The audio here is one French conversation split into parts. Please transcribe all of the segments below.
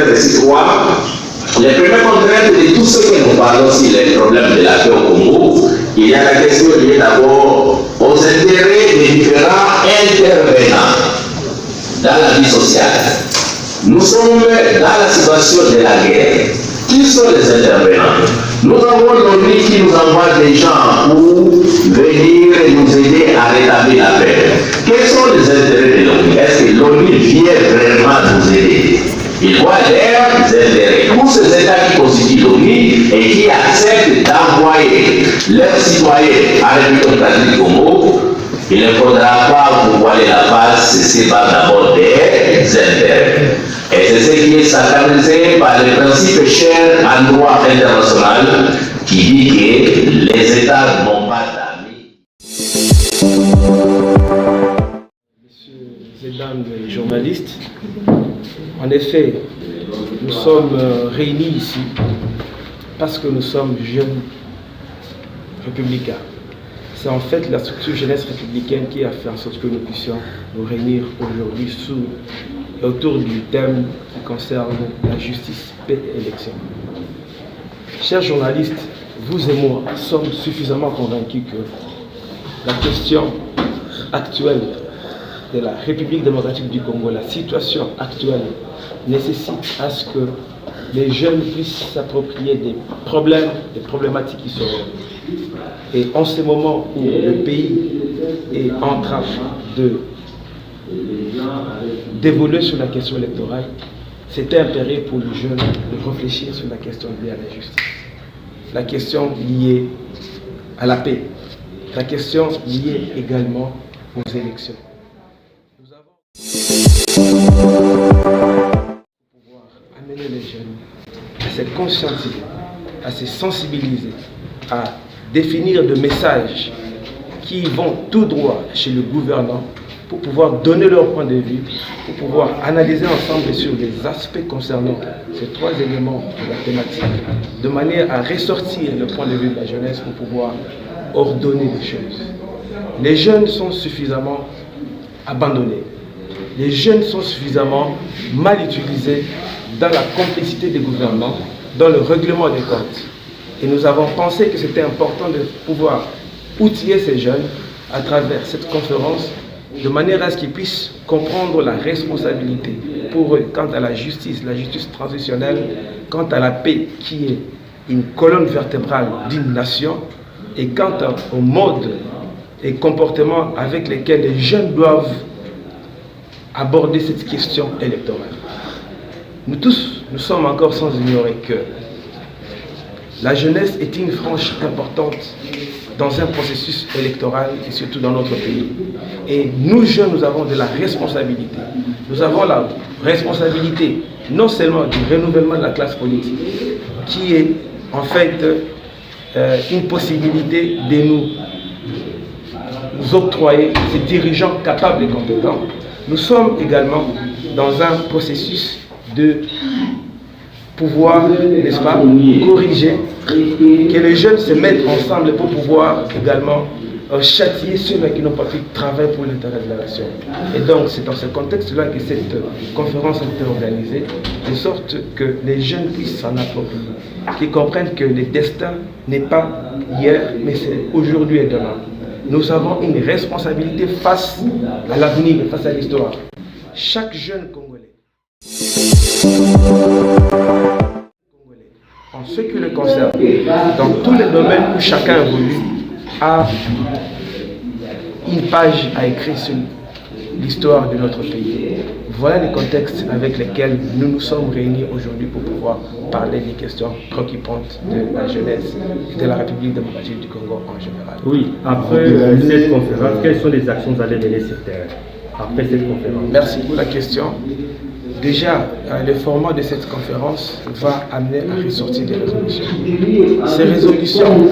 verset 3, les premières contraintes de tout ce que nous parlons sur les problèmes de la paix au Congo, il y a la question liée d'abord aux intérêts des différents intervenants dans la vie sociale. Nous sommes dans la situation de la guerre. Qui sont les intervenants? Nous avons l'ONU qui nous envoie des gens pour venir nous aider à rétablir la paix. Quels sont les intérêts de l'ONU? Est-ce que l'ONU vient vraiment nous aider? Il voit leurs intérêts. Tous ces États qui constituent l'ONU et qui acceptent d'envoyer leurs citoyens à la République démocratique du Congo, il ne faudra pas vous voiler la face, c'est pas d'abord des intérêts. Et c'est ce qui est sacralisé par le principe cher en droit international qui dit que les États n'ont pas d'amis. Messieurs et dames les journalistes, en effet, nous sommes réunis ici parce que nous sommes jeunes républicains. C'est en fait la structure jeunesse républicaine qui a fait en sorte que nous puissions nous réunir aujourd'hui autour du thème qui concerne la justice, paix et élection. Chers journalistes, vous et moi sommes suffisamment convaincus que la question actuelle de la République démocratique du Congo, la situation actuelle, nécessite à ce que les jeunes puissent s'approprier des problématiques qui sont. Et en ce moment où le pays est en train d'évoluer sur la question électorale, c'était impératif pour les jeunes de réfléchir sur la question liée à la justice, la question liée à la paix, la question liée également aux élections. Nous avons pouvoir amener les jeunes à se conscientiser, à se sensibiliser, à définir des messages qui vont tout droit chez le gouvernant pour pouvoir donner leur point de vue, pour pouvoir analyser ensemble sur les aspects concernant ces trois éléments de la thématique, de manière à ressortir le point de vue de la jeunesse pour pouvoir ordonner les choses. Les jeunes sont suffisamment abandonnés. Les jeunes sont suffisamment mal utilisés dans la complicité des gouvernements, dans le règlement des comptes. Et nous avons pensé que c'était important de pouvoir outiller ces jeunes à travers cette conférence de manière à ce qu'ils puissent comprendre la responsabilité pour eux quant à la justice transitionnelle, quant à la paix qui est une colonne vertébrale d'une nation et quant au mode et comportement avec lesquels les jeunes doivent aborder cette question électorale. Nous tous, nous sommes encore sans ignorer que la jeunesse est une frange importante dans un processus électoral et surtout dans notre pays. Et nous jeunes, nous avons de la responsabilité. Nous avons la responsabilité non seulement du renouvellement de la classe politique, qui est en fait une possibilité de nous octroyer ces dirigeants capables et compétents. Nous sommes également dans un processus de pouvoir, n'est-ce pas, corriger, que les jeunes se mettent ensemble pour pouvoir également châtier ceux qui n'ont pas fait de travail pour l'intérêt de la nation. Et donc c'est dans ce contexte-là que cette conférence a été organisée, de sorte que les jeunes puissent s'en approprier, qu'ils comprennent que le destin n'est pas hier, mais c'est aujourd'hui et demain. Nous avons une responsabilité face à l'avenir, face à l'histoire. Chaque jeune Congolais, en ce qui le concerne, dans tous les domaines où chacun évolue, a une page à écrire sur l'histoire de notre pays. Voilà les contextes avec lesquels nous nous sommes réunis aujourd'hui pour pouvoir parler des questions préoccupantes de la jeunesse de la République démocratique du Congo en général. Oui, après cette conférence, quelles sont les actions que vous allez mener sur terre après cette conférence? Merci pour la question. Déjà, le format de cette conférence va amener à ressortir des résolutions. Ces résolutions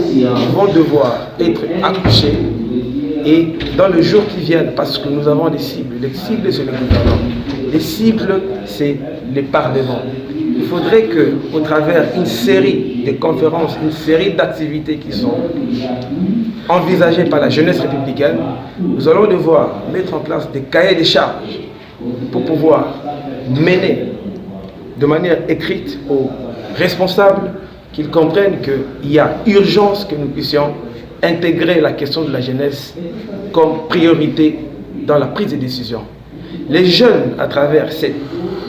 vont devoir être accouchées et dans le jour qui vient, parce que nous avons des cibles. Les cibles, c'est le gouvernement. Les cibles, c'est les parlements. Il faudrait qu'au travers d'une série de conférences, une série d'activités qui sont envisagées par la jeunesse républicaine, nous allons devoir mettre en place des cahiers de charges pour pouvoir mener de manière écrite aux responsables qu'ils comprennent qu'il y a urgence que nous puissions intégrer la question de la jeunesse comme priorité dans la prise de décision. Les jeunes, à travers ces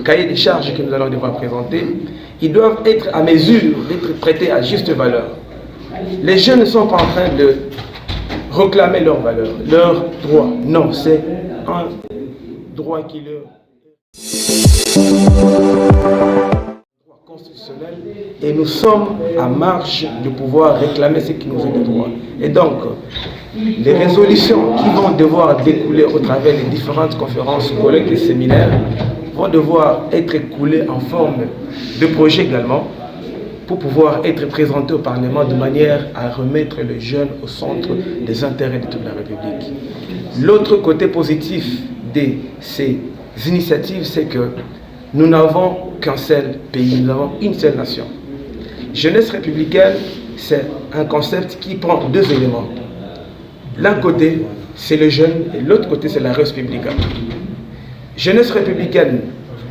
cahiers des charges que nous allons devoir présenter, ils doivent être à mesure d'être traités à juste valeur. Les jeunes ne sont pas en train de réclamer leurs valeurs, leurs droits. Non, c'est un droit qui leur constitutionnel et nous sommes à marge de pouvoir réclamer ce qui nous est de droit. Et donc, les résolutions qui vont devoir découler au travers des différentes conférences, colloques et séminaires vont devoir être coulées en forme de projet également pour pouvoir être présentées au Parlement de manière à remettre les jeunes au centre des intérêts de toute la République. L'autre côté positif de ces initiatives, c'est que nous n'avons qu'un seul pays, nous avons une seule nation. Jeunesse républicaine, c'est un concept qui prend deux éléments. L'un côté, c'est le jeune, et l'autre côté, c'est la res publica. Jeunesse républicaine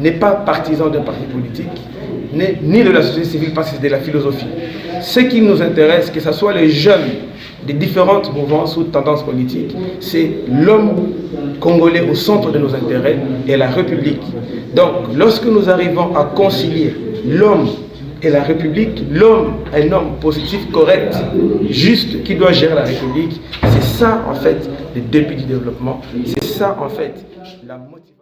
n'est pas partisan d'un parti politique, ni de la société civile, parce que c'est de la philosophie. Ce qui nous intéresse, que ce soit les jeunes des différentes mouvances ou tendances politiques, c'est l'homme congolais au centre de nos intérêts et la République. Donc, lorsque nous arrivons à concilier l'homme et la République, l'homme est un homme positif, correct, juste, qui doit gérer la République. C'est ça, en fait, le début du développement. C'est ça, en fait, la motivation.